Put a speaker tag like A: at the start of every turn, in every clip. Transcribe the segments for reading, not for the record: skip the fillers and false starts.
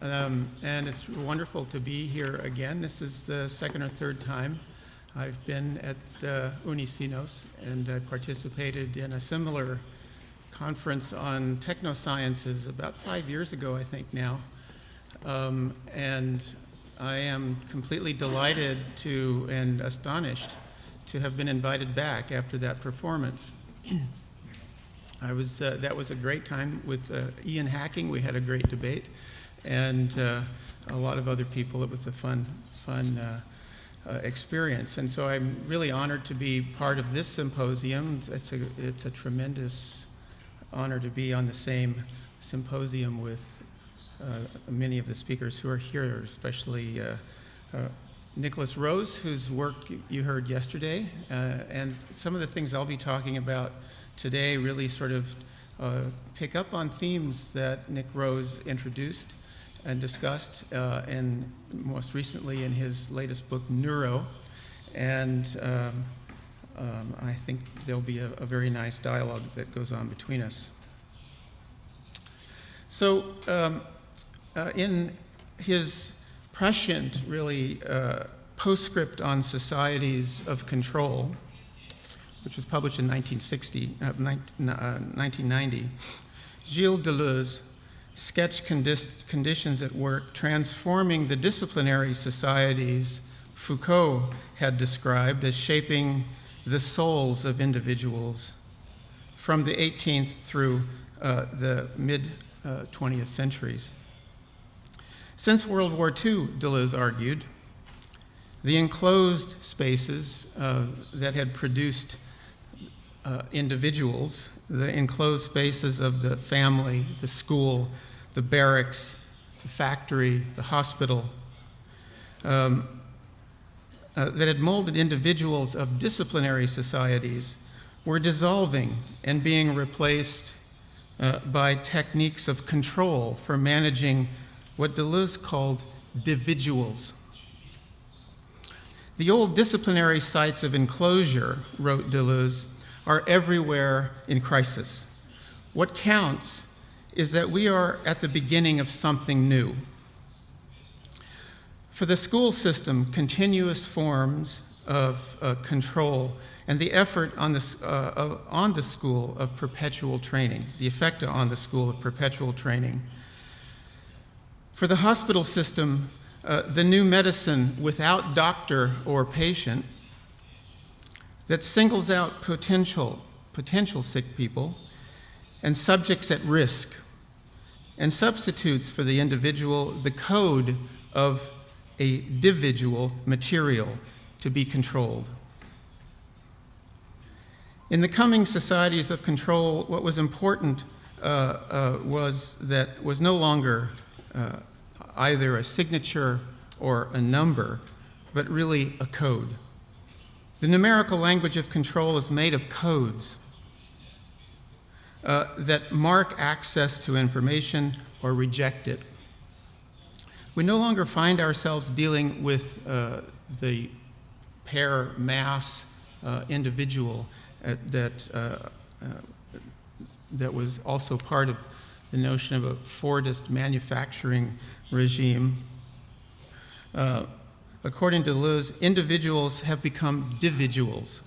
A: and it's wonderful to be here again. This is the second or third time I've been at Unisinos, and I participated in a similar conference on technosciences about 5 years ago, I think now. And I am completely delighted and astonished to have been invited back after that performance. That was a great time with Ian Hacking. We had a great debate, and a lot of other people. It was a fun experience, and so I'm really honored to be part of this symposium. It's a tremendous honor to be on the same symposium with many of the speakers who are here, especially Nicholas Rose, whose work you heard yesterday, and some of the things I'll be talking about today really sort of pick up on themes that Nick Rose introduced and discussed, and most recently in his latest book, Neuro. And I think there'll be a very nice dialogue that goes on between us. So in his prescient, really, postscript on societies of control, which was published in 1990, Gilles Deleuze sketched conditions at work transforming the disciplinary societies Foucault had described as shaping the souls of individuals from the 18th through the mid-20th centuries. Since World War II, Deleuze argued, the enclosed spaces that had produced individuals, the enclosed spaces of the family, the school, the barracks, the factory, the hospital, that had molded individuals of disciplinary societies were dissolving and being replaced by techniques of control for managing what Deleuze called dividuals. The old disciplinary sites of enclosure, wrote Deleuze, are everywhere in crisis. What counts is that we are at the beginning of something new. For the school system, continuous forms of control and the effort on the school of perpetual training, the effect on the school of perpetual training. For the hospital system, the new medicine without doctor or patient that singles out potential sick people and subjects at risk and substitutes for the individual the code of a dividual material to be controlled. In the coming societies of control, what was important was no longer either a signature or a number, but really a code. The numerical language of control is made of codes that mark access to information or reject it. We no longer find ourselves dealing with the pair mass individual that was also part of the notion of a Fordist manufacturing regime. According to Deleuze, individuals have become dividuals.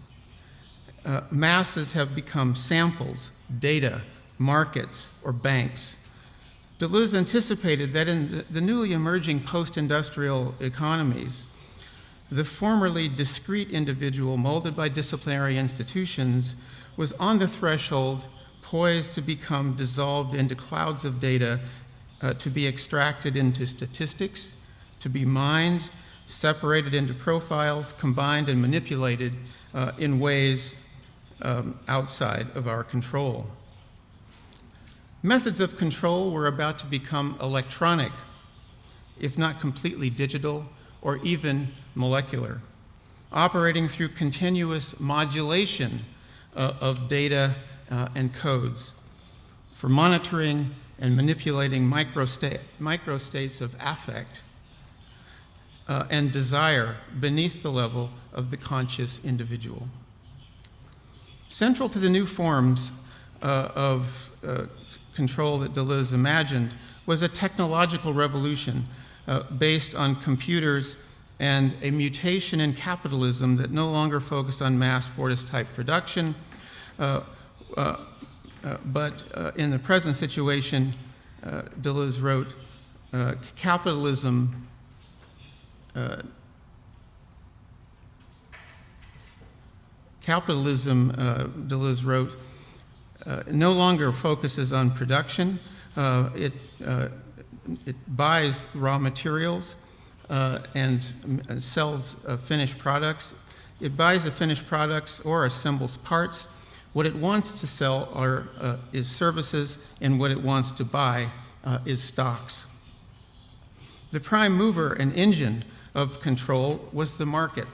A: Masses have become samples, data, markets, or banks. Deleuze anticipated that in the newly emerging post-industrial economies, the formerly discrete individual molded by disciplinary institutions was on the threshold, poised to become dissolved into clouds of data, to be extracted into statistics, to be mined, separated into profiles, combined and manipulated in ways outside of our control. Methods of control were about to become electronic, if not completely digital or even molecular, operating through continuous modulation of data and codes for monitoring and manipulating microstates of affect and desire beneath the level of the conscious individual. Central to the new forms of control that Deleuze imagined was a technological revolution based on computers and a mutation in capitalism that no longer focused on mass Fordist-type production, but in the present situation, Deleuze wrote, capitalism Deleuze wrote, no longer focuses on production. It buys raw materials and sells finished products. It buys the finished products or assembles parts. What it wants to sell is services, and what it wants to buy is stocks. The prime mover and engine of control was the market.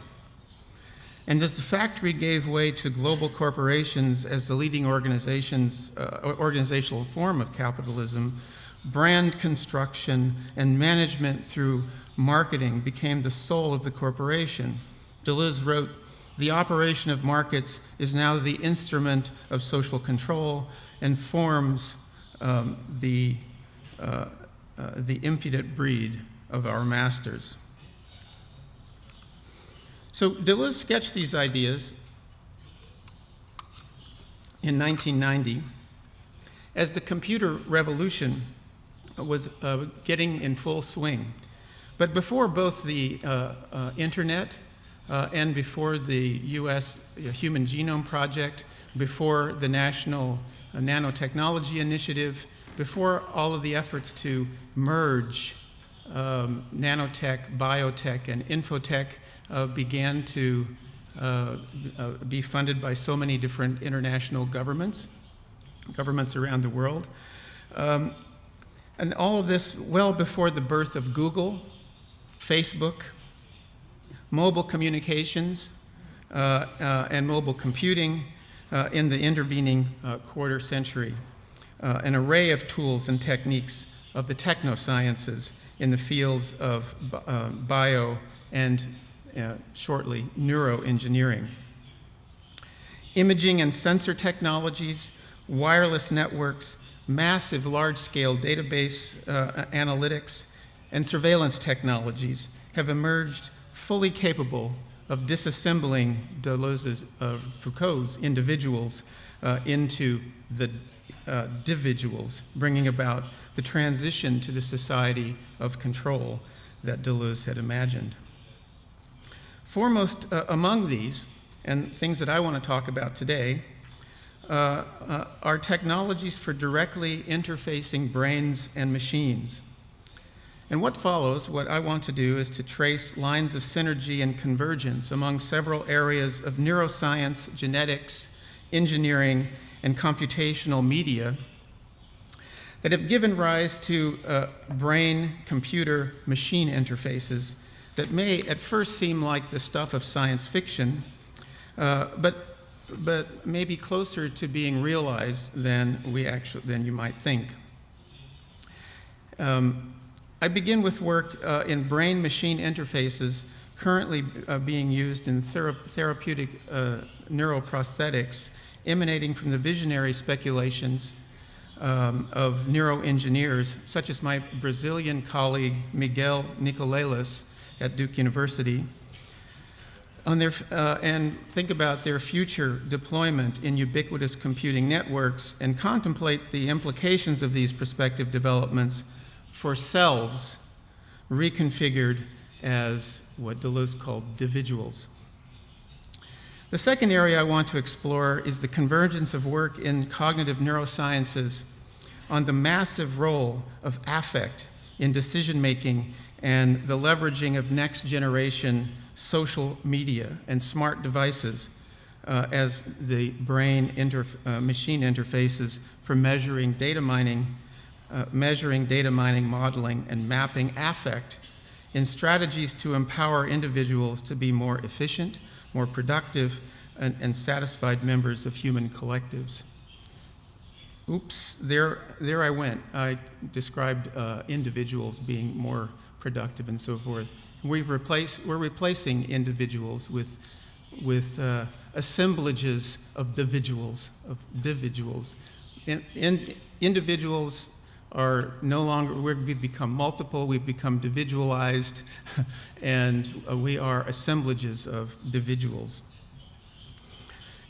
A: And as the factory gave way to global corporations as the leading organizational form of capitalism, brand construction and management through marketing became the soul of the corporation. Deleuze wrote, the operation of markets is now the instrument of social control and forms the impudent breed of our masters. So Deleuze sketched these ideas in 1990 as the computer revolution was getting in full swing. But before both the internet and before the US Human Genome Project, before the National Nanotechnology Initiative, before all of the efforts to merge nanotech, biotech, and infotech began to be funded by so many different international governments around the world. And all of this well before the birth of Google, Facebook, mobile communications, and mobile computing in the intervening quarter century. An array of tools and techniques of the technosciences in the fields of bio and shortly neuroengineering. Imaging and sensor technologies, wireless networks, massive large-scale database analytics, and surveillance technologies have emerged fully capable of disassembling Foucault's individuals into the dividuals, bringing about the transition to the society of control that Deleuze had imagined. Foremost among these, and things that I want to talk about today, are technologies for directly interfacing brains and machines. And what follows, what I want to do, is to trace lines of synergy and convergence among several areas of neuroscience, genetics, engineering, and computational media that have given rise to brain-computer-machine interfaces that may at first seem like the stuff of science fiction, but may be closer to being realized than you might think. I begin with work in brain-machine interfaces currently being used in therapeutic neuroprosthetics, emanating from the visionary speculations of neuroengineers, such as my Brazilian colleague Miguel Nicolelis at Duke University, and think about their future deployment in ubiquitous computing networks and contemplate the implications of these prospective developments for selves reconfigured as what Deleuze called individuals. The second area I want to explore is the convergence of work in cognitive neurosciences on the massive role of affect in decision-making and the leveraging of next-generation social media and smart devices as the brain-machine interfaces for measuring data mining, modeling, and mapping affect in strategies to empower individuals to be more efficient, more productive, and satisfied members of human collectives. Oops, there I went. I described individuals being more productive and so forth. We're replacing individuals with assemblages of individuals. Individuals are no longer, we've become multiple, we've become individualized, and we are assemblages of individuals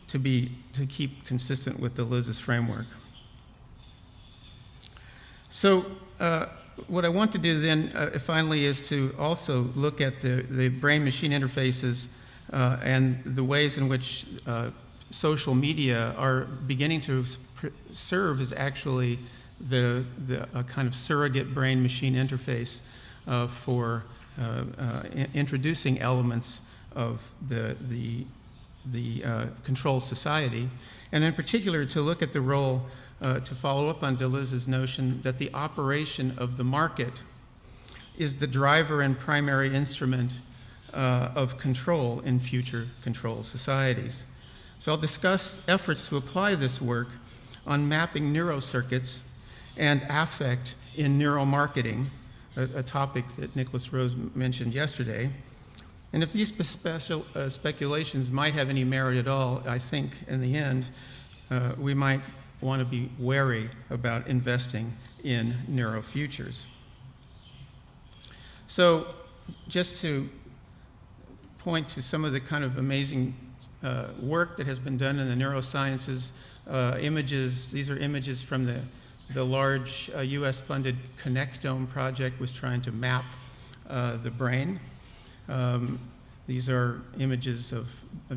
A: to keep consistent with Deleuze's framework. So what I want to do then finally is to also look at the brain-machine interfaces and the ways in which social media are beginning to serve as actually the kind of surrogate brain-machine interface for introducing elements of the control society, and in particular to look at the role, to follow up on Deleuze's notion that the operation of the market is the driver and primary instrument of control in future control societies. So I'll discuss efforts to apply this work on mapping neurocircuits and affect in neuromarketing, a topic that Nicholas Rose mentioned yesterday. And if these speculations might have any merit at all, I think in the end we might want to be wary about investing in neurofutures. So just to point to some of the kind of amazing work that has been done in the neurosciences, images, these are images from the large US-funded Connectome project was trying to map the brain. These are images of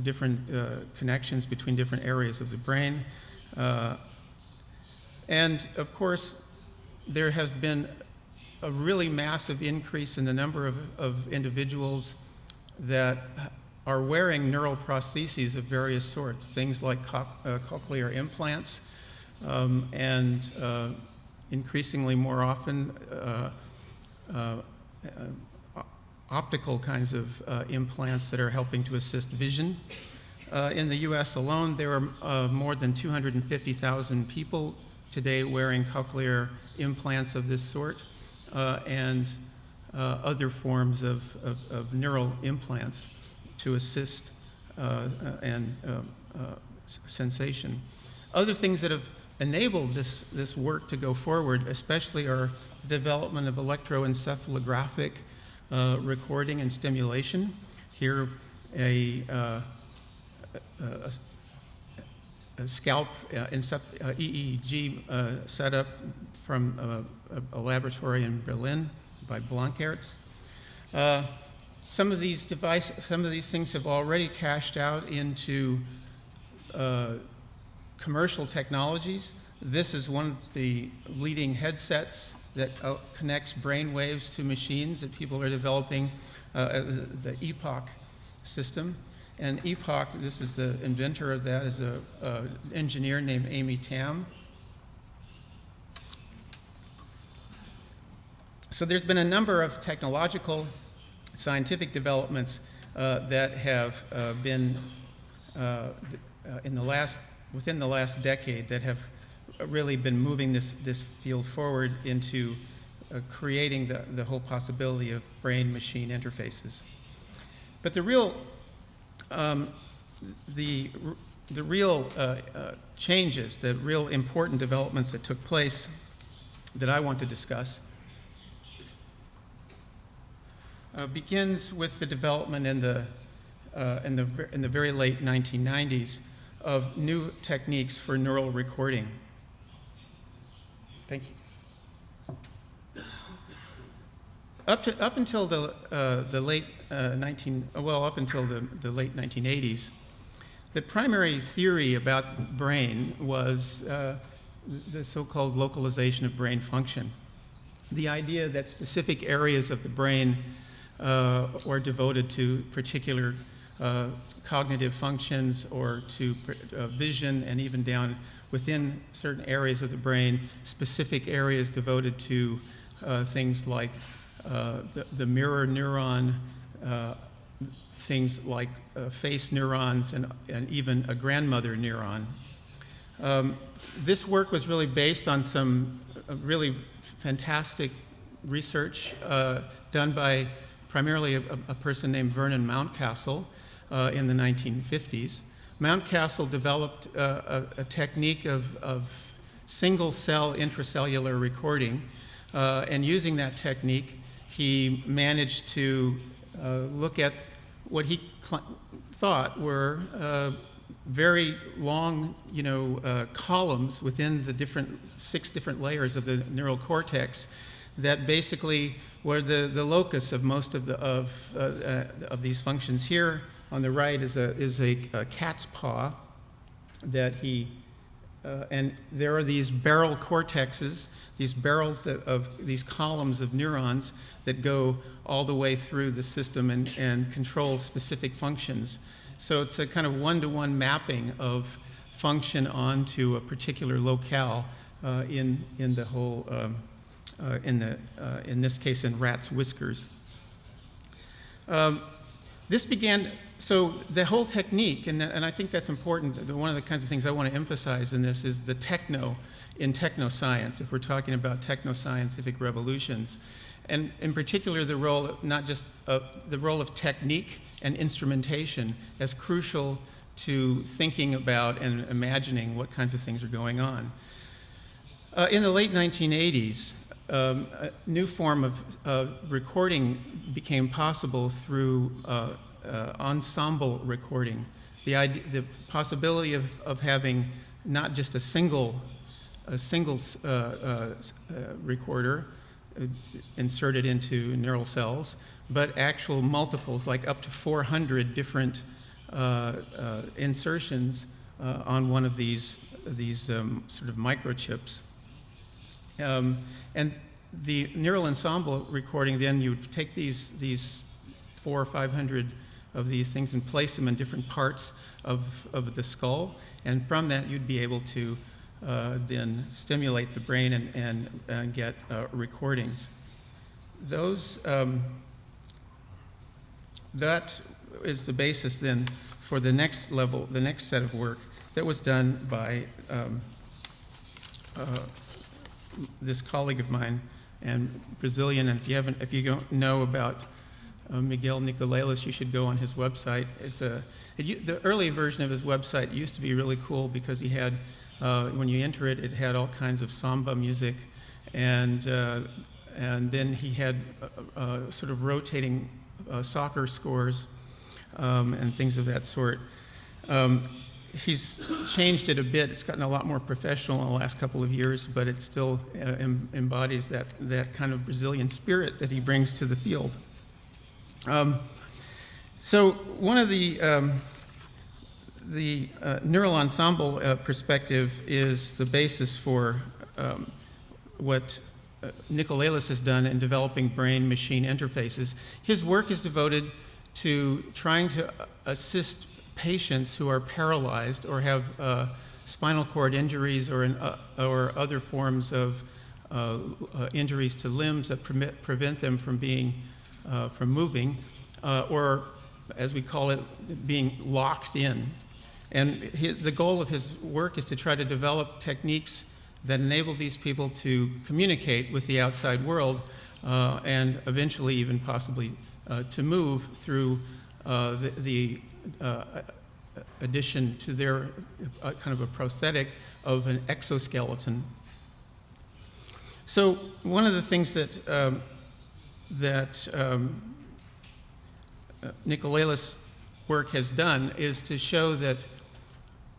A: different connections between different areas of the brain. And of course, there has been a really massive increase in the number of individuals that are wearing neural prostheses of various sorts, things like cochlear implants, and increasingly more often optical kinds of implants that are helping to assist vision. In the US alone, there are more than 250,000 people today wearing cochlear implants of this sort, and other forms of neural implants to assist and sensation. Other things that have enabled this work to go forward, especially, are the development of electroencephalographic recording and stimulation. Here, a scalp EEG setup from a laboratory in Berlin by Blankertz. Some of these things have already cashed out into commercial technologies. This is one of the leading headsets that connects brain waves to machines that people are developing, the Epoch system. And Epoch, this is the inventor of that, is an engineer named Amy Tam. So there's been a number of technological, scientific developments that have been within the last decade that have really been moving this field forward into creating the whole possibility of brain-machine interfaces. But the real changes, the real important developments that took place that I want to discuss begins with the development in the very late 1990s of new techniques for neural recording. Thank you. Up until the late 1980s, the primary theory about the brain was the so-called localization of brain function. The idea that specific areas of the brain are devoted to particular cognitive functions or to vision, and even down within certain areas of the brain, specific areas devoted to things like the mirror neuron, things like face neurons, and even a grandmother neuron. This work was really based on some really fantastic research done by primarily a person named Vernon Mountcastle in the 1950s. Mountcastle developed a technique of single cell intracellular recording. And using that technique, he managed to look at what he thought were very long, columns within the 6 different layers of the neural cortex that basically were the locus of most of these functions. Here on the right is a cat's paw that he, and there are these barrel cortexes, these barrels of these columns of neurons that go all the way through the system and control specific functions. So it's a kind of one-to-one mapping of function onto a particular locale in the whole, in this case, in rats' whiskers. This began. So the whole technique, and I think that's important, one of the kinds of things I want to emphasize in this is the techno in technoscience, if we're talking about technoscientific revolutions. And in particular, the role, not just the role of technique and instrumentation as crucial to thinking about and imagining what kinds of things are going on. In the late 1980s, a new form of recording became possible through ensemble recording. The possibility of having not just a single recorder inserted into neural cells, but actual multiples, like up to 400 different insertions on one of these sort of microchips. And the neural ensemble recording, then you would take these 400 or 500 of these things and place them in different parts of the skull, and from that you'd be able to then stimulate the brain and get recordings. Those that is the basis then for the next level, the next set of work that was done by this colleague of mine and Brazilian. And if you don't know about Miguel Nicolelis, you should go on his website. The early version of his website used to be really cool because he had, when you enter it, it had all kinds of samba music, and then he had sort of rotating soccer scores and things of that sort. He's changed it a bit. It's gotten a lot more professional in the last couple of years, but it still embodies that kind of Brazilian spirit that he brings to the field. So one of the neural ensemble perspective is the basis for what Nicolelis has done in developing brain-machine interfaces. His work is devoted to trying to assist patients who are paralyzed or have spinal cord injuries or other forms of injuries to limbs that prevent them from from moving, or as we call it, being locked in. And the goal of his work is to try to develop techniques that enable these people to communicate with the outside world and eventually even possibly to move through the addition to their kind of a prosthetic of an exoskeleton. So one of the things that Nicolelis' work has done is to show that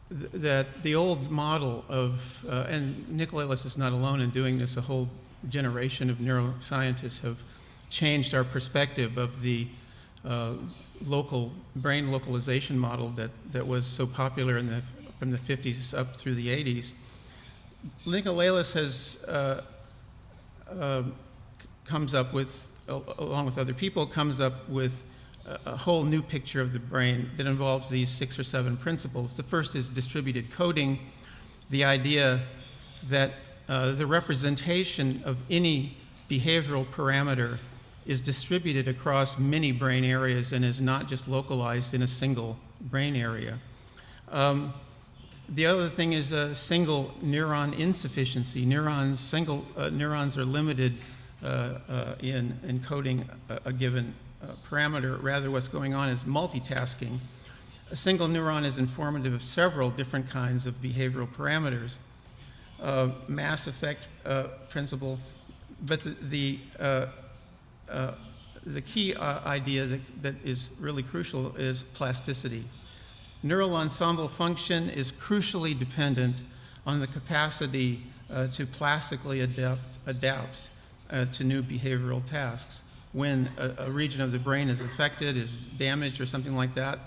A: the old model of, and Nicolelis is not alone in doing this, a whole generation of neuroscientists have changed our perspective of the local brain localization model that was so popular from the 50s up through the 80s. Nicolelis has comes up with, along with other people, comes up with a whole new picture of the brain that involves these 6 or 7 principles. The first is distributed coding, the idea that the representation of any behavioral parameter is distributed across many brain areas and is not just localized in a single brain area. The other thing is a single neuron insufficiency. Neurons are limited in encoding a given parameter. Rather, what's going on is multitasking. A single neuron is informative of several different kinds of behavioral parameters. mass effect principle, but the key idea that is really crucial is plasticity. Neural ensemble function is crucially dependent on the capacity to plastically adapt to new behavioral tasks. When a region of the brain is affected, is damaged, or something like that,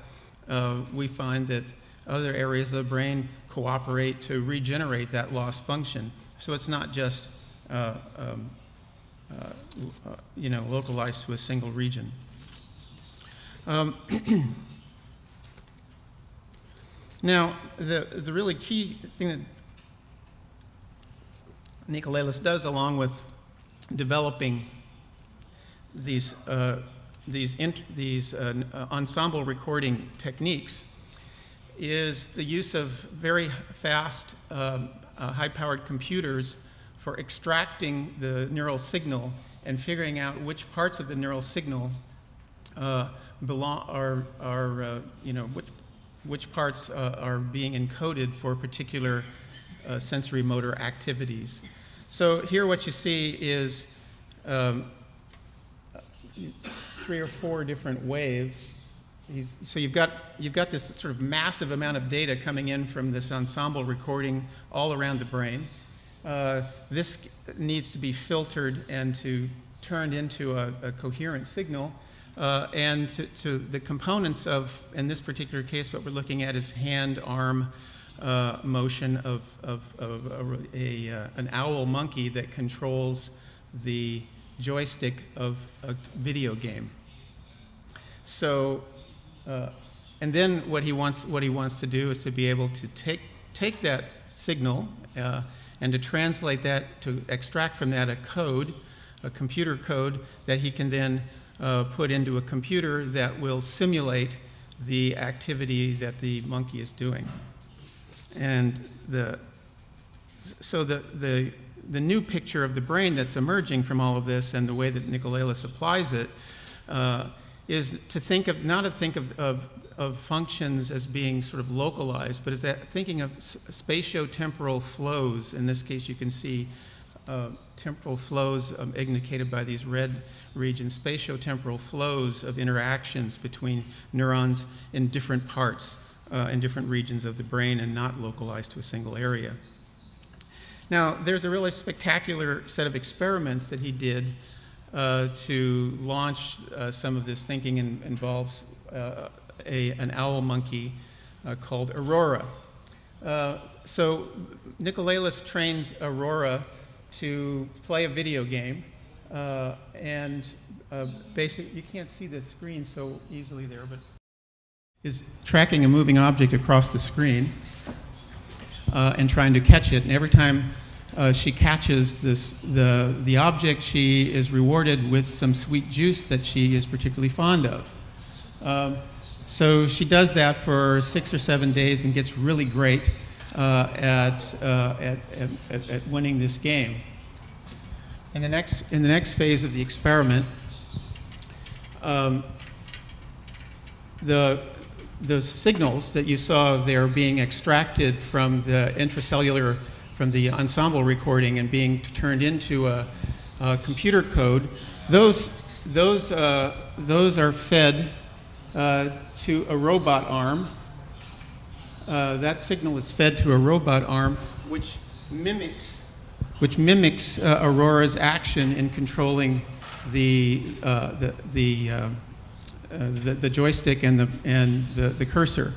A: we find that other areas of the brain cooperate to regenerate that lost function. So it's not just localized to a single region. Now, the really key thing that Nicolelis does, along with developing these ensemble recording techniques, is the use of very fast, high-powered computers for extracting the neural signal and figuring out which parts of the neural signal which parts are being encoded for particular sensory motor activities. So here what you see is 3 or 4 different waves. So you've got this sort of massive amount of data coming in from this ensemble recording all around the brain. This needs to be filtered and turned into a coherent signal. And to the components of, in this particular case, what we're looking at is hand-arm motion of an owl monkey that controls the joystick of a video game. So, and then what he wants to do is to be able to take that signal and to translate that, to extract from that a computer code that he can then put into a computer that will simulate the activity that the monkey is doing. And so the new picture of the brain that's emerging from all of this, and the way that Nicolelis applies it, is to think of functions as being sort of localized, but is thinking of spatio-temporal flows. In this case, you can see temporal flows indicated by these red regions, spatio-temporal flows of interactions between neurons in different parts, in different regions of the brain, and not localized to a single area. Now, there's a really spectacular set of experiments that he did to launch some of this thinking, and involves an owl monkey called Aurora. So Nicolelis trained Aurora to play a video game, and basically, you can't see the screen so easily there, but is tracking a moving object across the screen and trying to catch it. And every time she catches the object, she is rewarded with some sweet juice that she is particularly fond of. So she does that for 6 or 7 days and gets really great at winning this game. In the next phase of the experiment, the signals that you saw there being extracted from the intracellular, from the ensemble recording, and being turned into a computer code, those are fed to a robot arm. That signal is fed to a robot arm, which mimics Aurora's action in controlling the joystick and the cursor.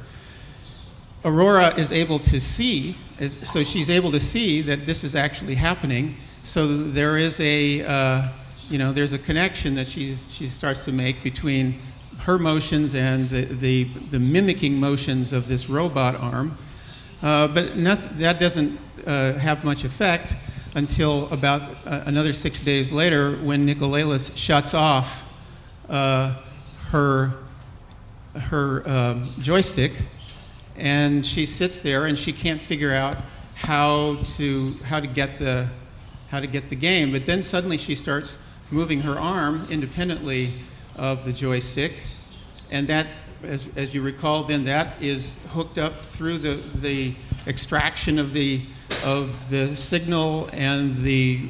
A: Aurora is able to see, so she's able to see that this is actually happening. So there is there's a connection that she starts to make between her motions and the mimicking motions of this robot arm. But that doesn't have much effect until about another 6 days later, when Nicolelis shuts off her joystick, and she sits there and she can't figure out how to get the game. But then suddenly she starts moving her arm independently of the joystick, and that, as you recall, then that is hooked up through the extraction of the of the signal and the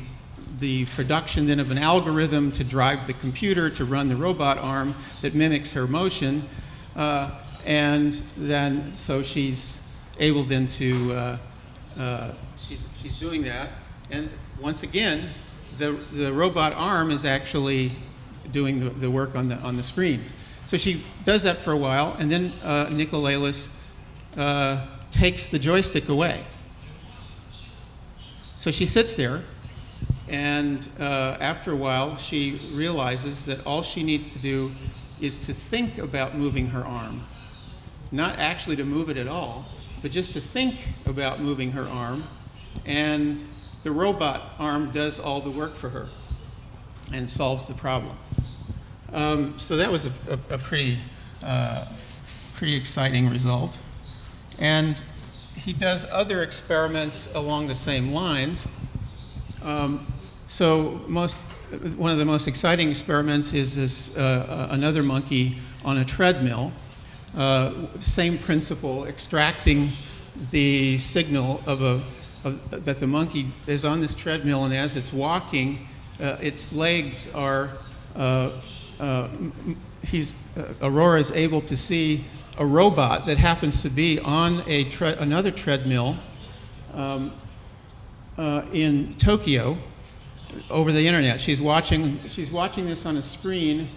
A: production then of an algorithm to drive the computer to run the robot arm that mimics her motion. And then, so she's able then to, she's doing that. And once again, the robot arm is actually doing the work on the screen. So she does that for a while, and then Nicolelis takes the joystick away. So she sits there, and after a while, she realizes that all she needs to do is to think about moving her arm. Not actually to move it at all, but just to think about moving her arm, and the robot arm does all the work for her and solves the problem. So that was a pretty exciting result. And he does other experiments along the same lines. So one of the most exciting experiments is this another monkey on a treadmill. Same principle, extracting the signal that the monkey is on this treadmill, and as it's walking, its legs are, Aurora is able to see a robot that happens to be on another treadmill in Tokyo over the internet. She's watching this on a screen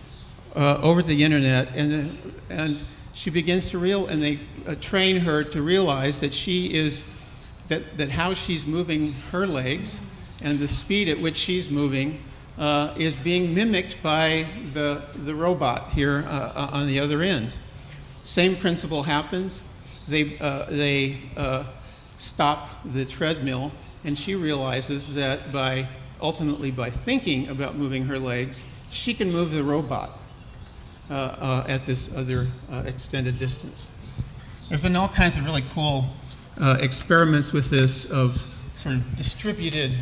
A: over the internet, and she begins to and they train her to realize that that how she's moving her legs and the speed at which she's moving is being mimicked by the robot here on the other end. Same principle happens. They stop the treadmill, and she realizes that ultimately by thinking about moving her legs, she can move the robot at this other extended distance. There's been all kinds of really cool experiments with this of sort of distributed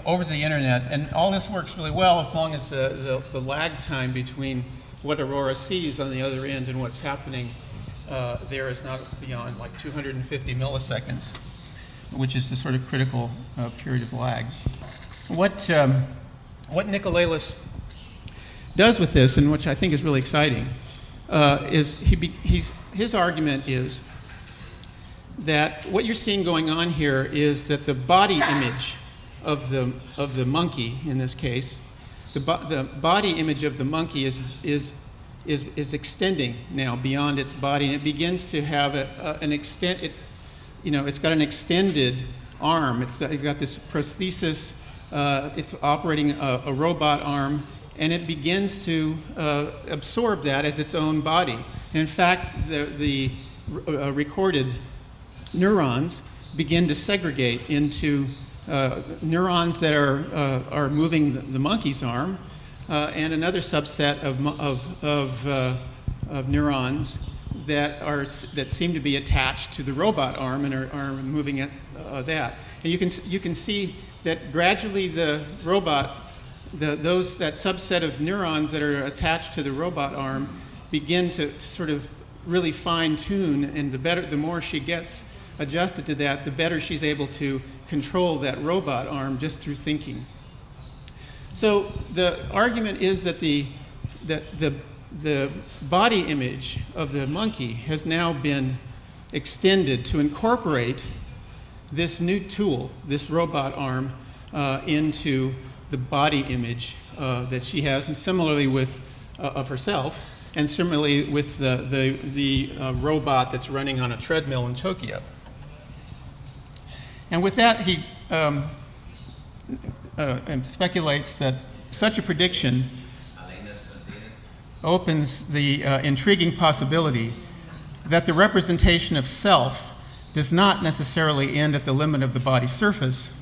A: over the internet, and all this works really well as long as the lag time between what Aurora sees on the other end and what's happening there is not beyond like 250 milliseconds, which is the sort of critical period of lag. What Nicolelis does with this, and which I think is really exciting, is his argument is that what you're seeing going on here is that the body image of the monkey, in this case, the body image of the monkey is extending now beyond its body, and it begins to have an extent. It's got an extended arm. It's got this prosthesis. It's operating a robot arm, and it begins to absorb that as its own body. And in fact, the recorded neurons begin to segregate into neurons that are moving the monkey's arm, and another subset of neurons that seem to be attached to the robot arm and are moving that. And you can see that gradually the robot, that subset of neurons that are attached to the robot arm begin to sort of really fine tune, and the more she gets adjusted to that, the better she's able to control that robot arm just through thinking. So the argument is that the body image of the monkey has now been extended to incorporate this new tool, this robot arm, into the body image that she has, and similarly of herself, and similarly with the robot that's running on a treadmill in Tokyo. And with that, he speculates that such a prediction opens the intriguing possibility that the representation of self does not necessarily end at the limit of the body's surface,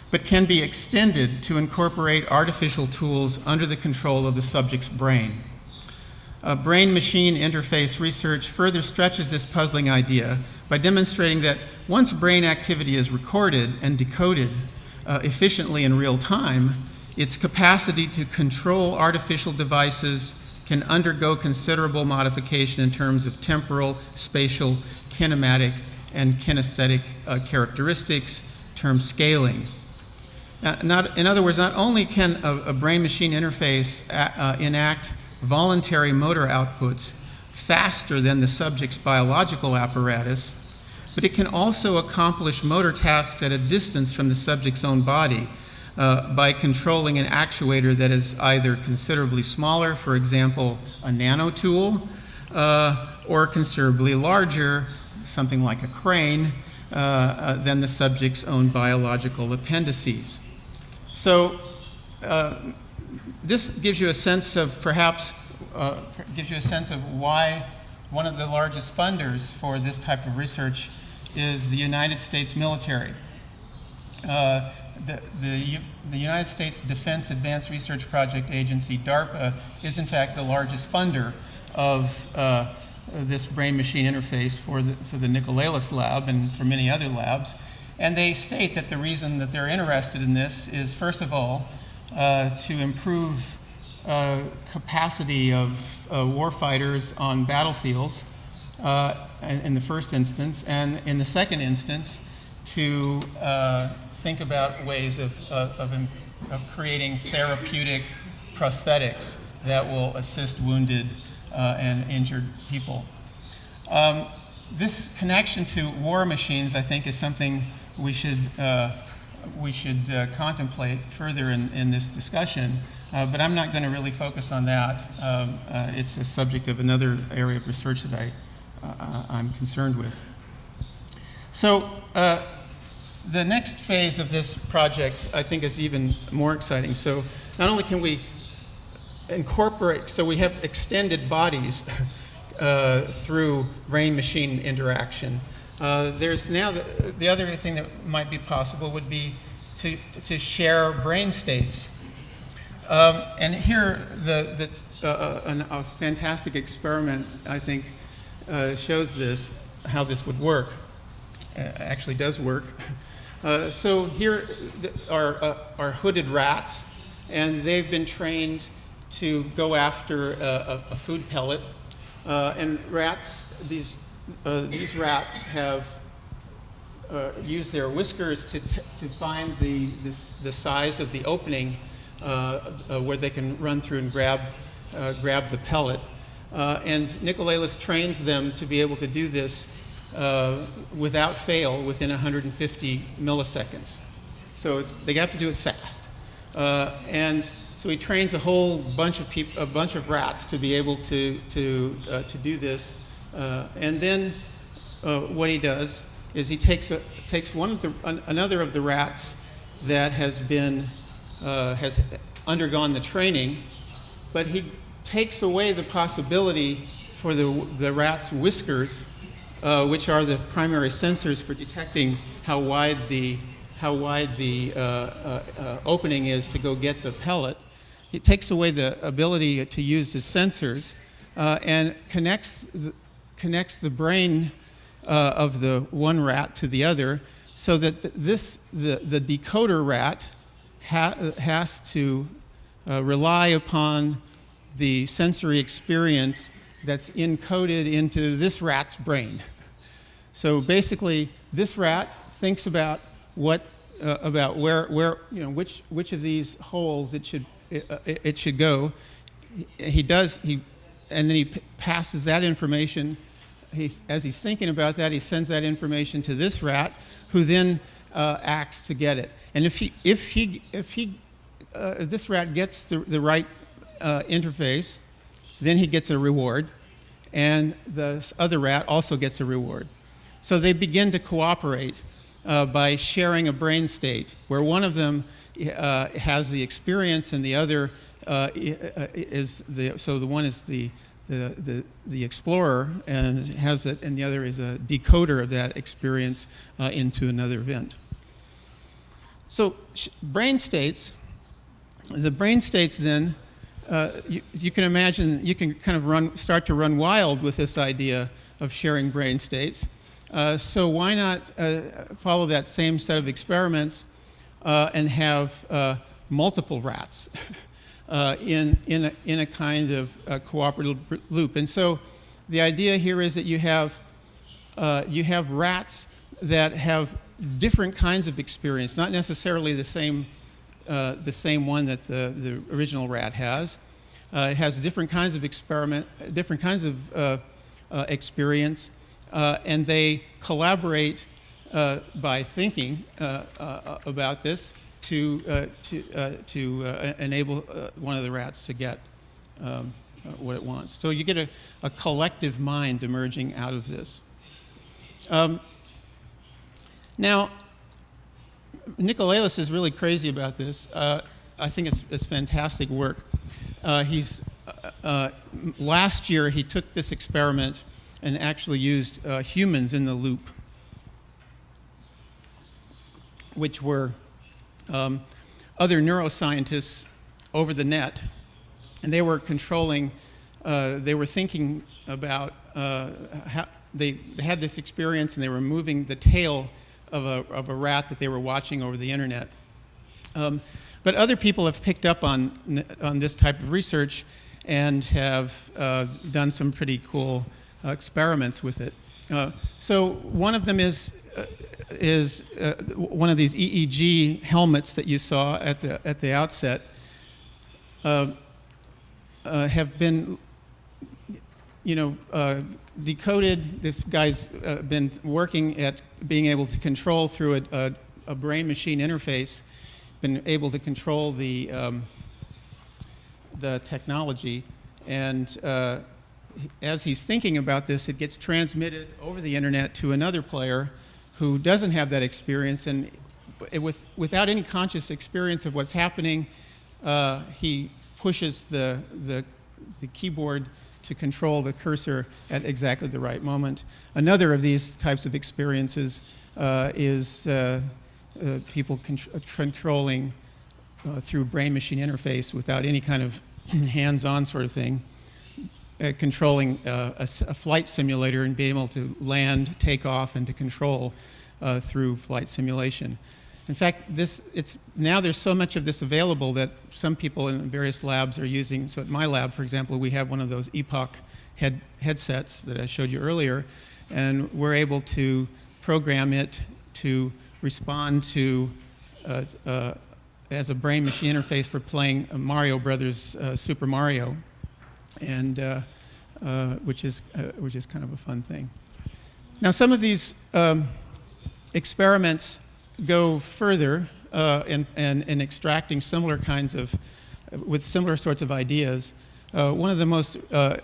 A: but can be extended to incorporate artificial tools under the control of the subject's brain. Brain-machine interface research further stretches this puzzling idea by demonstrating that once brain activity is recorded and decoded efficiently in real time, its capacity to control artificial devices can undergo considerable modification in terms of temporal, spatial, kinematic, and kinesthetic characteristics, termed scaling. In other words, not only can a brain-machine interface enact voluntary motor outputs faster than the subject's biological apparatus, but it can also accomplish motor tasks at a distance from the subject's own body by controlling an actuator that is either considerably smaller, for example, a nanotool, or considerably larger, something like a crane, than the subject's own biological appendices. So this gives you a sense of why one of the largest funders for this type of research is the United States military. The United States Defense Advanced Research Project Agency, DARPA, is in fact the largest funder of this brain-machine interface for the Nicolelis lab and for many other labs. And they state that the reason that they're interested in this is, first of all, to improve capacity of warfighters on battlefields in the first instance, and in the second instance, to think about ways of creating therapeutic prosthetics that will assist wounded and injured people. This connection to war machines, I think, is something we should contemplate further in this discussion, but I'm not going to really focus on that. It's a subject of another area of research that I'm concerned with. So the next phase of this project, I think, is even more exciting. So not only can we incorporate, so we have extended bodies through brain-machine interaction. There's now the other thing that might be possible would be to share brain states. And here, a fantastic experiment, I think, shows this, how this would work. Actually does work. So here are hooded rats, and they've been trained to go after a food pellet. And these rats have used their whiskers to find the size of the opening where they can run through and grab the pellet. And Nicolelis trains them to be able to do this without fail within 150 milliseconds. So they have to do it fast. And so he trains a whole bunch of rats to be able to do this. And then what he does is he takes another of the rats that has undergone the training, but he takes away the possibility for the rat's whiskers, which are the primary sensors for detecting how wide the opening is to go get the pellet. He takes away the ability to use his sensors and connects the brain of the one rat to the other, so that the decoder rat has to rely upon the sensory experience that's encoded into this rat's brain. So basically, this rat thinks about which of these holes it should go. And then he passes that information. As he's thinking about that, he sends that information to this rat, who then acts to get it. And if this rat gets the right interface, then he gets a reward, and the other rat also gets a reward. So they begin to cooperate by sharing a brain state, where one of them has the experience and the other so the one is the explorer and has it, and the other is a decoder of that experience into another event. So brain states, the brain states then, you can imagine, you can kind of start to run wild with this idea of sharing brain states. So why not follow that same set of experiments and have multiple rats in a kind of cooperative loop? And so the idea here is that you have you have rats that have different kinds of experience, not necessarily the same one that the original rat has. It has different kinds of different kinds of experience, and they collaborate by thinking about this to enable one of the rats to get what it wants. So you get a collective mind emerging out of this. Now, Nicolelis is really crazy about this. I think it's fantastic work. Last year he took this experiment and actually used humans in the loop, which were other neuroscientists over the net, and they were controlling, they were thinking about how they had this experience, and they were moving the tail of a rat that they were watching over the internet. But other people have picked up on this type of research and have done some pretty cool experiments with it. So one of them is one of these EEG helmets that you saw at the outset have been, decoded. This guy's been working at being able to control through a brain-machine interface, been able to control the technology, and as he's thinking about this, it gets transmitted over the internet to another player who doesn't have that experience, and without any conscious experience of what's happening, he pushes the keyboard to control the cursor at exactly the right moment. Another of these types of experiences is people controlling through brain-machine interface without any kind of hands-on sort of thing, controlling a flight simulator and being able to land, take off, and to control through flight simulation. In fact, now there's so much of this available that some people in various labs are using. So at my lab, for example, we have one of those Epoch headsets that I showed you earlier, and we're able to program it to respond to as a brain-machine interface for playing Mario Brothers Super Mario, and which is kind of a fun thing. Now, some of these experiments go further in extracting similar kinds of, with similar sorts of ideas. One of the most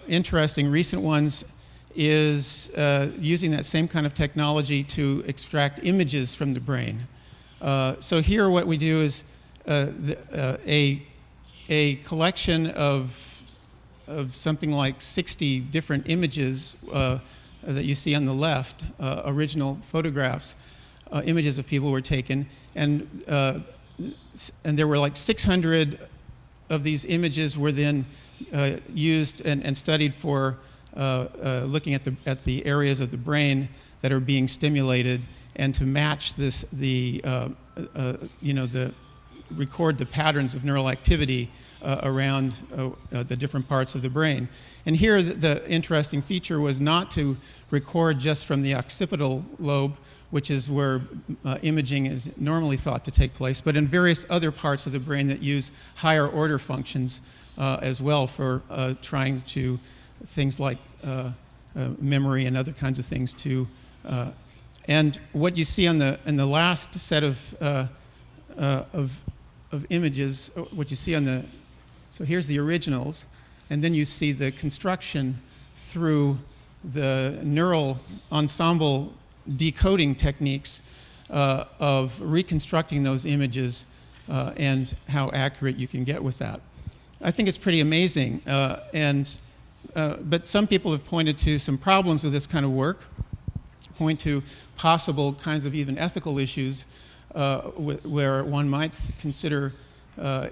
A: interesting recent ones is using that same kind of technology to extract images from the brain. So here what we do is a collection of something like 60 different images that you see on the left, original photographs, images of people were taken, and there were like 600 of these images were then used and studied for looking at the areas of the brain that are being stimulated, and to match this record the patterns of neural activity around the different parts of the brain. And here the interesting feature was not to record just from the occipital lobe, which is where imaging is normally thought to take place, but in various other parts of the brain that use higher order functions as well for trying to things like memory and other kinds of things too. And what you see in the last set of images, what you see on the, so here's the originals, and then you see the construction through the neural ensemble decoding techniques of reconstructing those images and how accurate you can get with that. I think it's pretty amazing, but some people have pointed to some problems with this kind of work, point to possible kinds of even ethical issues where one might consider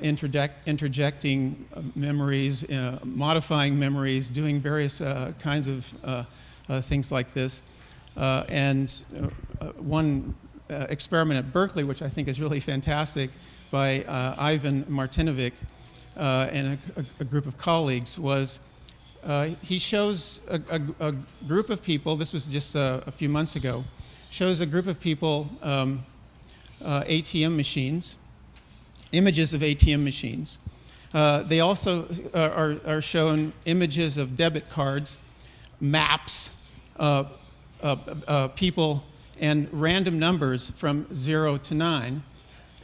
A: interjecting memories, modifying memories, doing various kinds of things like this. One experiment at Berkeley, which I think is really fantastic, by Ivan Martinovic and a group of colleagues, was he shows a group of people, this was just a few months ago, shows a group of people ATM machines, images of ATM machines. They also are shown images of debit cards, maps, people, and random numbers from 0 to 9.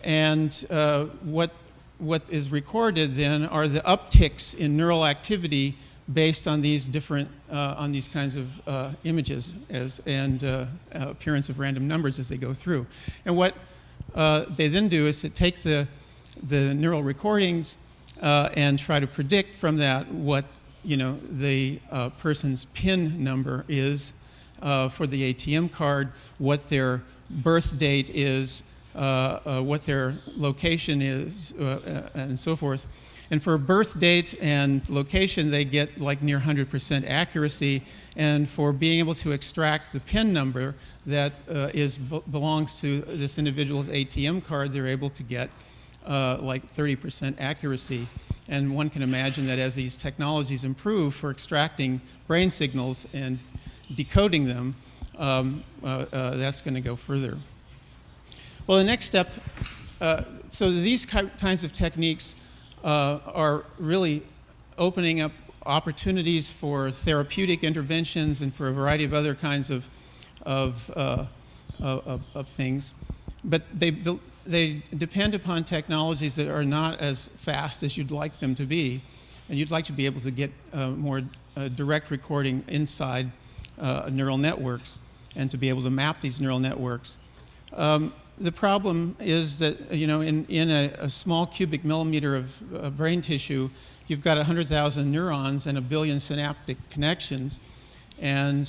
A: And what is recorded then are the upticks in neural activity based on these different, on these kinds of images and appearance of random numbers as they go through. And what they then do is to take the neural recordings and try to predict from that what the person's PIN number is for the ATM card, what their birth date is, what their location is, and so forth. And for birth date and location, they get like near 100% accuracy. And for being able to extract the PIN number that belongs to this individual's ATM card, they're able to get like 30% accuracy. And one can imagine that as these technologies improve for extracting brain signals and decoding them, that's going to go further. Well, the next step, so these kinds of techniques are really opening up opportunities for therapeutic interventions and for a variety of other kinds of things. But they depend upon technologies that are not as fast as you'd like them to be. And you'd like to be able to get more direct recording inside neural networks and to be able to map these neural networks. The problem is that, in a small cubic millimeter of brain tissue, you've got 100,000 neurons and 1 billion synaptic connections. And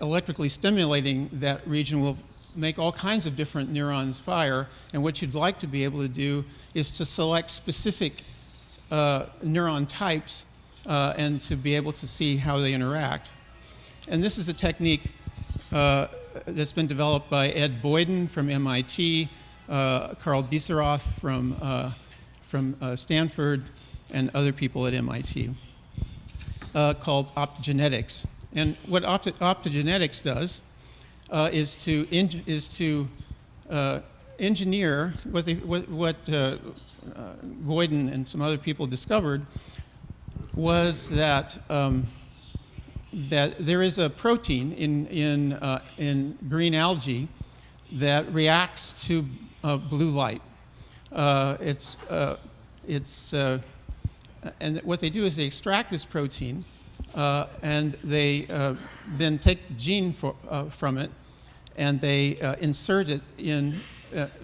A: electrically stimulating that region will make all kinds of different neurons fire. And what you'd like to be able to do is to select specific neuron types and to be able to see how they interact. And this is a technique that's been developed by Ed Boyden from MIT, Carl Dieseroth from Stanford, and other people at MIT, called optogenetics. And what optogenetics does is to engineer what Boyden and some other people discovered was that that there is a protein in green algae that reacts to blue light. And what they do is they extract this protein and they then take the gene from it and they insert it in,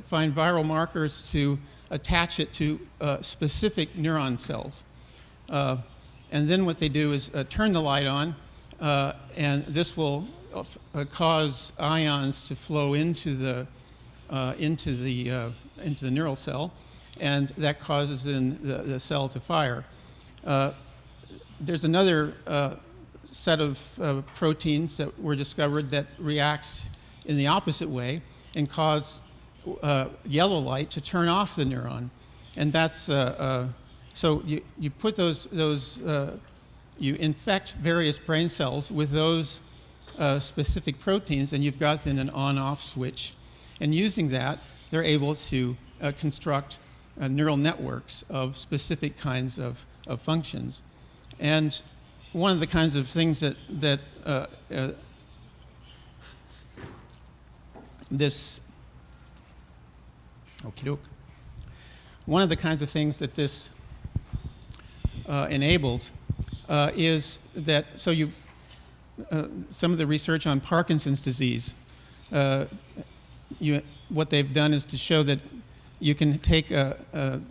A: find viral markers to attach it to specific neuron cells. And then what they do is turn the light on, and this will cause ions to flow into the neural cell, and that causes then the cell to fire. There's another set of proteins that were discovered that react in the opposite way and cause yellow light to turn off the neuron, and that's so you put you infect various brain cells with those specific proteins, and you've got then an on-off switch. And using that, they're able to construct neural networks of specific kinds of functions. And one of the kinds of things that this one of the kinds of things that this enables is that, so some of the research on Parkinson's disease, what they've done is to show that you can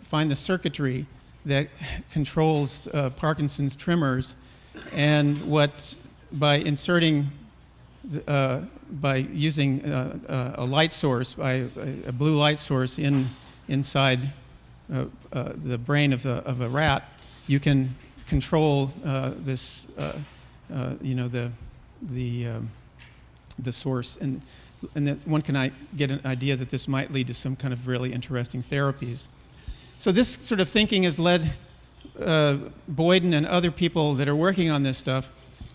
A: find the circuitry that controls Parkinson's tremors, and by inserting, by using a light source, by a blue light source inside the brain of a rat, you can control this, the source, and that one can get an idea that this might lead to some kind of really interesting therapies. So this sort of thinking has led Boyden and other people that are working on this stuff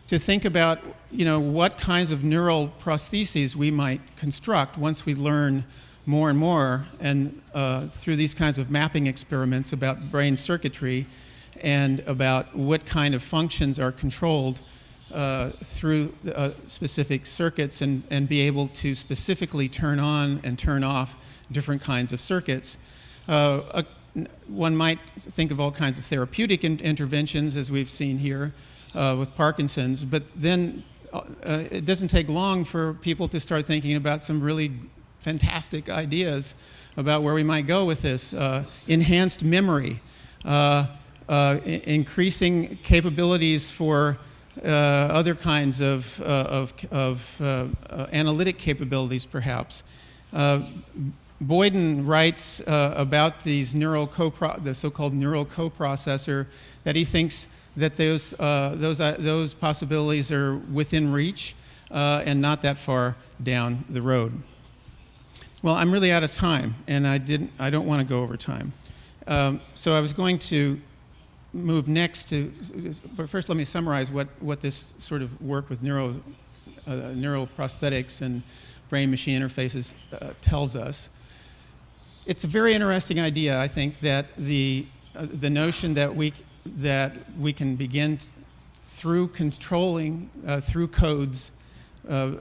A: to think about, what kinds of neural prostheses we might construct once we learn more and more, and through these kinds of mapping experiments about brain circuitry and about what kind of functions are controlled through specific circuits, and be able to specifically turn on and turn off different kinds of circuits. One might think of all kinds of therapeutic interventions, as we've seen here with Parkinson's, but then it doesn't take long for people to start thinking about some really fantastic ideas about where we might go with this. Enhanced memory, increasing capabilities for other kinds of analytic capabilities, perhaps. Boyden writes about these the so-called neural coprocessor, that he thinks that those possibilities are within reach and not that far down the road. Well, I'm really out of time, and I don't want to go over time. So I was going to move next to, but first let me summarize what this sort of work with neural prosthetics and brain-machine interfaces tells us. It's a very interesting idea, I think, that the notion that we can begin through controlling, through codes,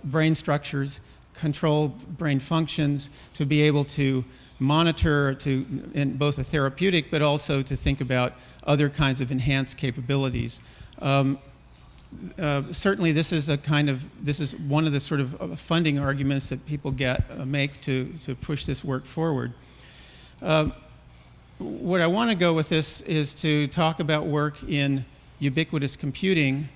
A: brain structures, control brain functions, to be able to monitor in both a therapeutic, but also to think about other kinds of enhanced capabilities. Certainly this is one of the sort of funding arguments that people make to push this work forward. What I want to go with this is to talk about work in ubiquitous computing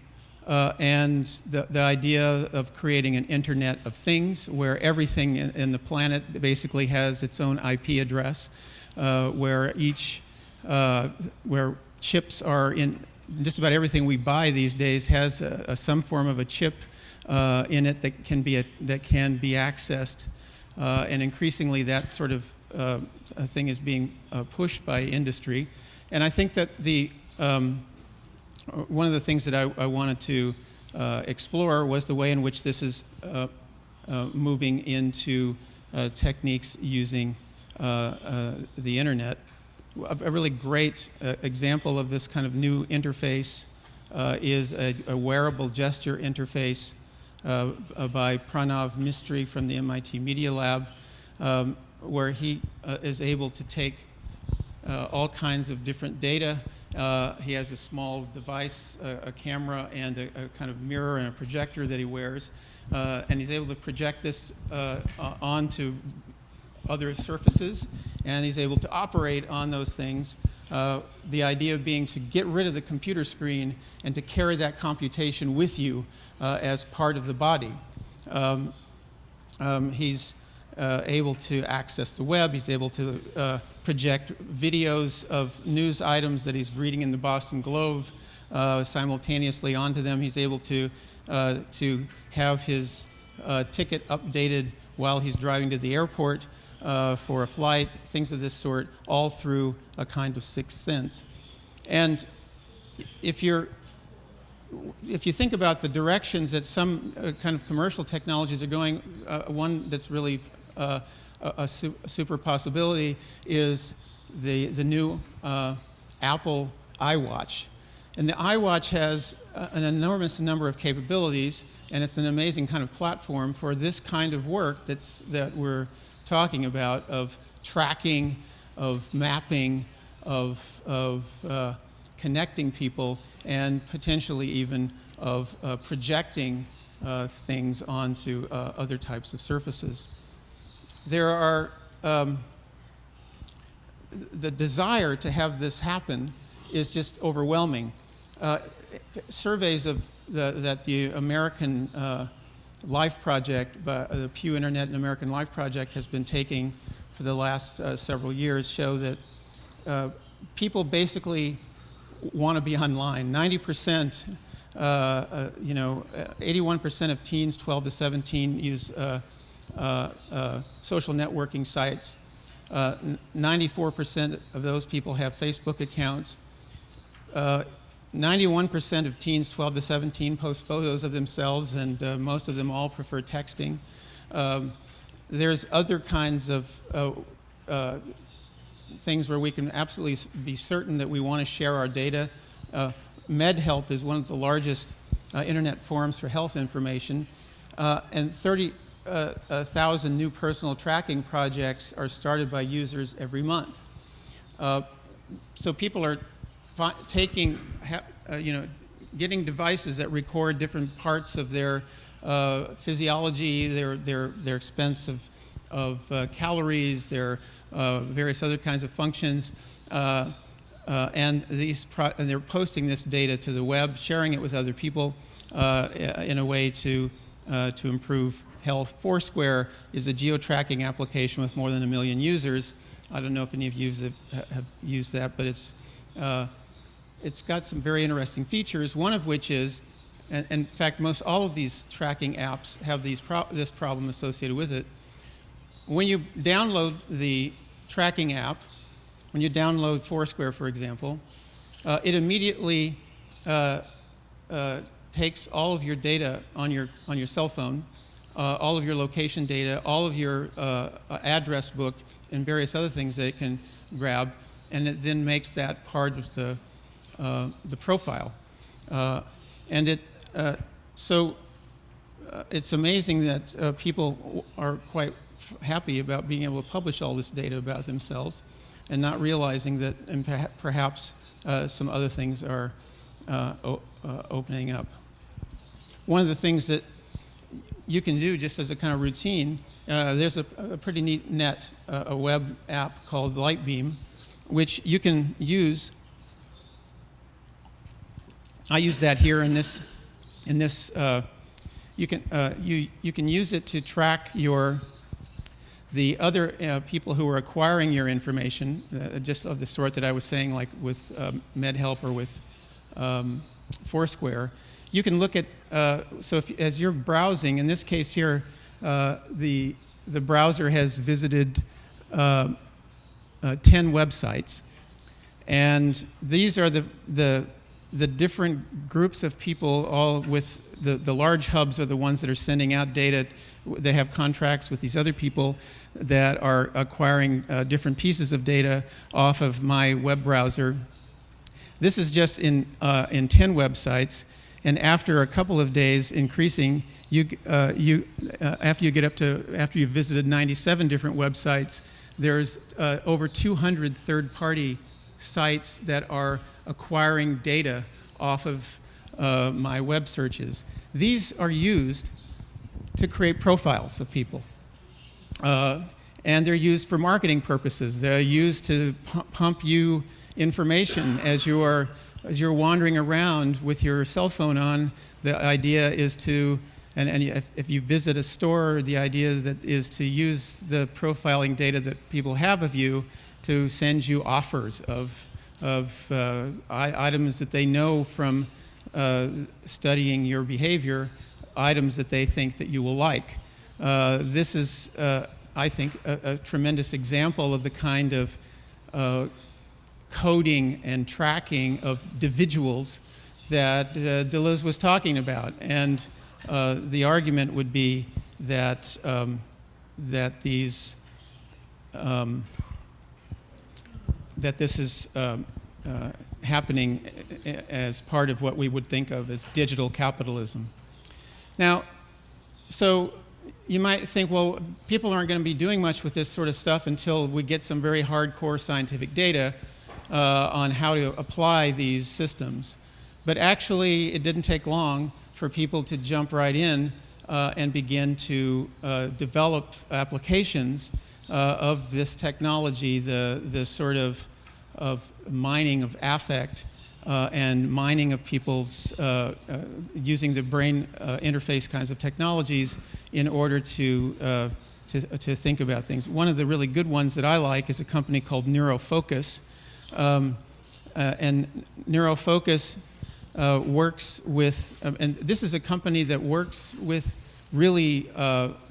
A: and the idea of creating an Internet of Things, where everything in the planet basically has its own IP address, where chips are in just about everything we buy these days has some form of a chip in it that can be accessed, and increasingly that sort of thing is being pushed by industry. And I think that one of the things that I wanted to explore was the way in which this is moving into techniques using the internet. A really great example of this kind of new interface is a wearable gesture interface by Pranav Mistry from the MIT Media Lab, where he is able to take all kinds of different data. He has a small device, a camera, and a kind of mirror and a projector that he wears, and he's able to project this onto other surfaces, and he's able to operate on those things. The idea being to get rid of the computer screen and to carry that computation with you as part of the body. He's able to access the web. He's able to project videos of news items that he's reading in the Boston Globe simultaneously onto them. He's able to have his ticket updated while he's driving to the airport for a flight, things of this sort, all through a kind of sixth sense. And if you think about the directions that some kind of commercial technologies are going, one that's really a super possibility is the new Apple iWatch. And the iWatch has an enormous number of capabilities, and it's an amazing kind of platform for this kind of work that we're talking about, of tracking, of mapping, of connecting people, and potentially even of projecting things onto other types of surfaces. There are the desire to have this happen is just overwhelming. Surveys that the American Life Project, the Pew Internet and American Life Project has been taking for the last several years show that people basically want to be online. 90%, 81% of teens 12 to 17 use social networking sites. 94% of those people have Facebook accounts. 91% of teens 12 to 17 post photos of themselves, and most of them all prefer texting. There's other kinds of things where we can absolutely be certain that we want to share our data. MedHelp is one of the largest internet forums for health information, and 30,000 new personal tracking projects are started by users every month. So people are taking, getting devices that record different parts of their physiology, their expense of calories, their various other kinds of functions, and they're posting this data to the web, sharing it with other people in a way to improve health. Foursquare is a geo-tracking application with more than 1 million users. I don't know if any of you have used that, but it's got some very interesting features, one of which is, and in fact, most all of these tracking apps have this problem associated with it. When you download the tracking app, when you download Foursquare, for example, it immediately takes all of your data on your cell phone, all of your location data, all of your address book, and various other things that it can grab, and it then makes that part of the profile. So it's amazing that people are quite happy about being able to publish all this data about themselves and not realizing that perhaps some other things are opening up. One of the things that you can do just as a kind of routine, there's a pretty neat a web app called Lightbeam, which you can use. I use that here in this. You can use it to track the other people who are acquiring your information, just of the sort that I was saying, like with MedHelp or with Foursquare. You can look at, as you're browsing, in this case here, the browser has visited 10 websites, and these are the different groups of people, all with the large hubs are the ones that are sending out data. They have contracts with these other people that are acquiring different pieces of data off of my web browser. This is just in 10 websites, and after a couple of days increasing, after you've visited 97 different websites, there's over 200 third-party sites that are acquiring data off of my web searches. These are used to create profiles of people. And they're used for marketing purposes. They're used to pump you information as you're wandering around with your cell phone on. The idea is to, and if you visit a store, the idea that is to use the profiling data that people have of you to send you offers of items that they know from studying your behavior, items that they think that you will like. This is, I think, a tremendous example of the kind of coding and tracking of individuals that Deleuze was talking about. And the argument would be that that this is happening as part of what we would think of as digital capitalism. Now, so you might think, well, people aren't going to be doing much with this sort of stuff until we get some very hardcore scientific data on how to apply these systems. But actually, it didn't take long for people to jump right in and begin to develop applications of this technology, the sort of mining of affect and mining of people's using the brain interface kinds of technologies in order to think about things. One of the really good ones that I like is a company called Neurofocus, and Neurofocus works with, and this is a company that works with really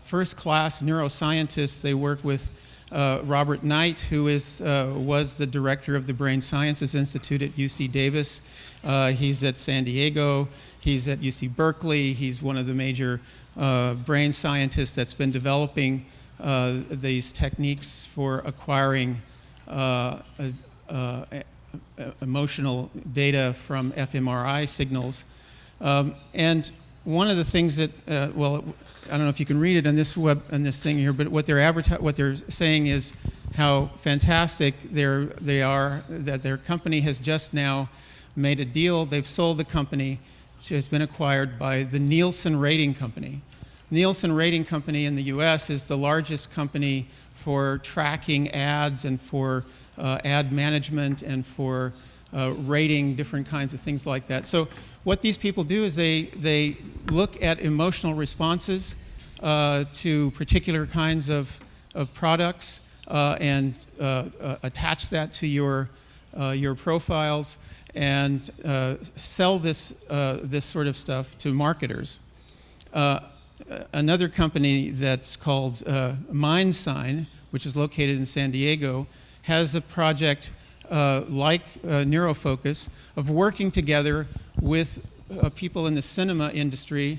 A: first-class neuroscientists. They work with Robert Knight, who was the director of the Brain Sciences Institute at UC Davis. He's at San Diego. He's at UC Berkeley. He's one of the major brain scientists that's been developing these techniques for acquiring emotional data from fMRI signals. And one of the things that, well, I don't know if you can read it on this thing here, but what they're saying is how fantastic they are, that their company has just now made a deal. They've sold the company. It's been acquired by the Nielsen Rating Company. Nielsen Rating Company in the US is the largest company for tracking ads and for ad management and for rating different kinds of things like that. So what these people do is they look at emotional responses to particular kinds of products and attach that to your profiles and sell this sort of stuff to marketers. Another company that's called MindSign, which is located in San Diego, has a project like Neurofocus of working together with people in the cinema industry,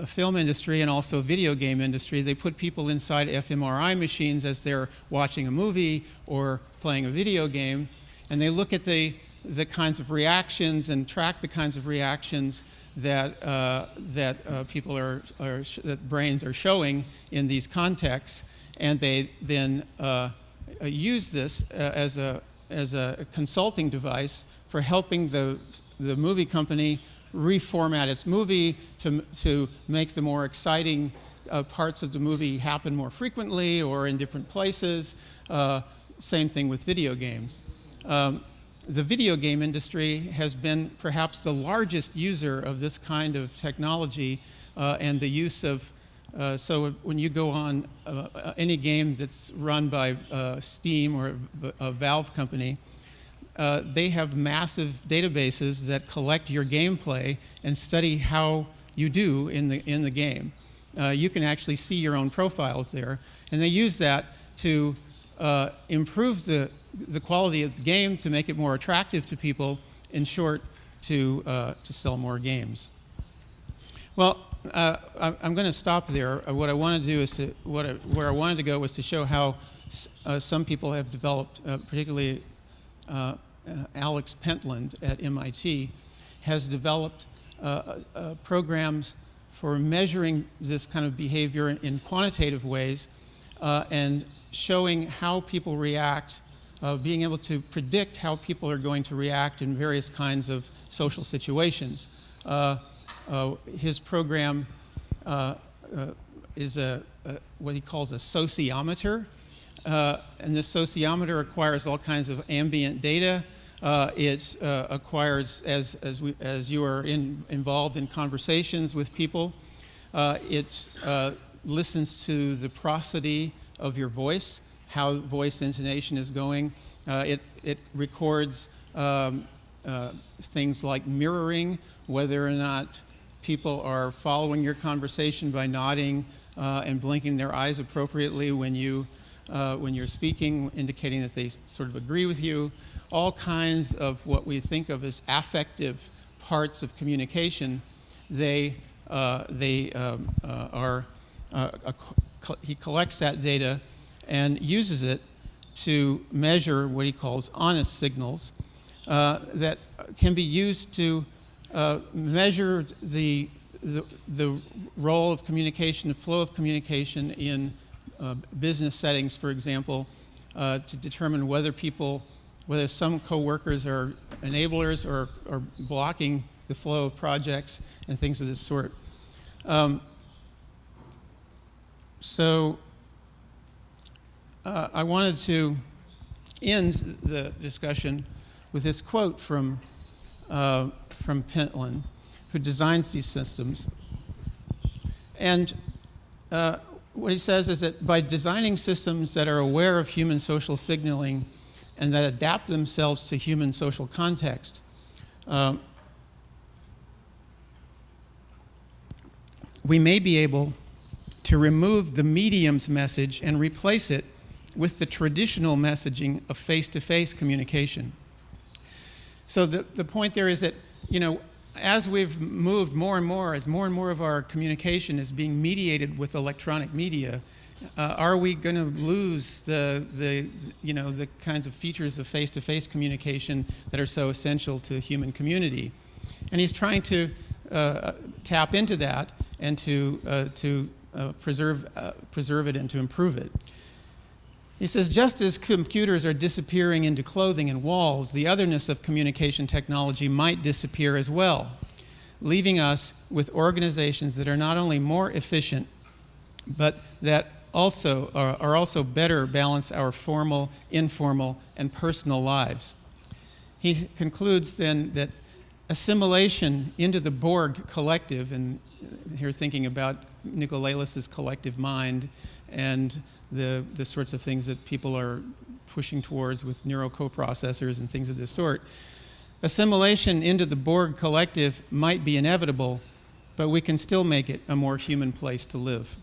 A: film industry, and also video game industry. They put people inside fMRI machines as they're watching a movie or playing a video game, and they look at the kinds of reactions and track the kinds of reactions that people that brains are showing in these contexts, and they then use this as a consulting device for helping the movie company reformat its movie to make the more exciting parts of the movie happen more frequently or in different places. Same thing with video games. The video game industry has been perhaps the largest user of this kind of technology and the use of, so when you go on any game that's run by Steam or a Valve company, they have massive databases that collect your gameplay and study how you do in the game. You can actually see your own profiles there, and they use that to improve the quality of the game, to make it more attractive to people, in short, to sell more games. Well, I'm going to stop there. What I want to do is where I wanted to go was to show how some people have developed, particularly Alex Pentland at MIT, has developed programs for measuring this kind of behavior in quantitative ways and showing how people react, being able to predict how people are going to react in various kinds of social situations. His program is what he calls a sociometer, and this sociometer acquires all kinds of ambient data. It acquires, as you are involved in conversations with people, it listens to the prosody of your voice, how voice intonation is going. It records things like mirroring, whether or not people are following your conversation by nodding and blinking their eyes appropriately when you're speaking, indicating that they sort of agree with you. All kinds of what we think of as affective parts of communication. He collects that data and uses it to measure what he calls honest signals that can be used to measure the role of communication, the flow of communication in business settings, for example, to determine whether some coworkers are enablers or blocking the flow of projects and things of this sort. So I wanted to end the discussion with this quote from Pentland, who designs these systems. And what he says is that by designing systems that are aware of human social signaling and that adapt themselves to human social context, we may be able to remove the medium's message and replace it with the traditional messaging of face-to-face communication. So the point there is that, as we've moved more and more, as more and more of our communication is being mediated with electronic media, are we going to lose the kinds of features of face-to-face communication that are so essential to human community? And he's trying to tap into that and to preserve it and to improve it. He says, just as computers are disappearing into clothing and walls, the otherness of communication technology might disappear as well, leaving us with organizations that are not only more efficient, but that also are also better balance our formal, informal, and personal lives. He concludes then that assimilation into the Borg collective, and here thinking about Nicolelis's collective mind and the sorts of things that people are pushing towards with neurocoprocessors and things of this sort. Assimilation into the Borg collective might be inevitable, but we can still make it a more human place to live.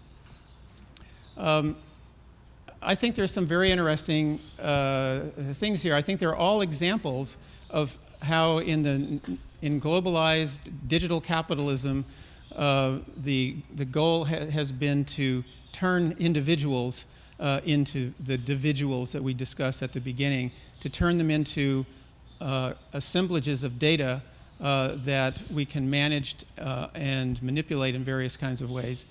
A: I think there's some very interesting things here. I think they're all examples of how in globalized digital capitalism, the goal has been to turn individuals into the individuals that we discussed at the beginning, to turn them into assemblages of data that we can manage and manipulate in various kinds of ways.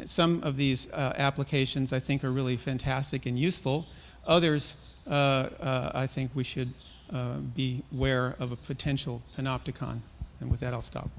A: Some of these applications I think are really fantastic and useful. Others I think we should be aware of a potential panopticon. And with that, I'll stop.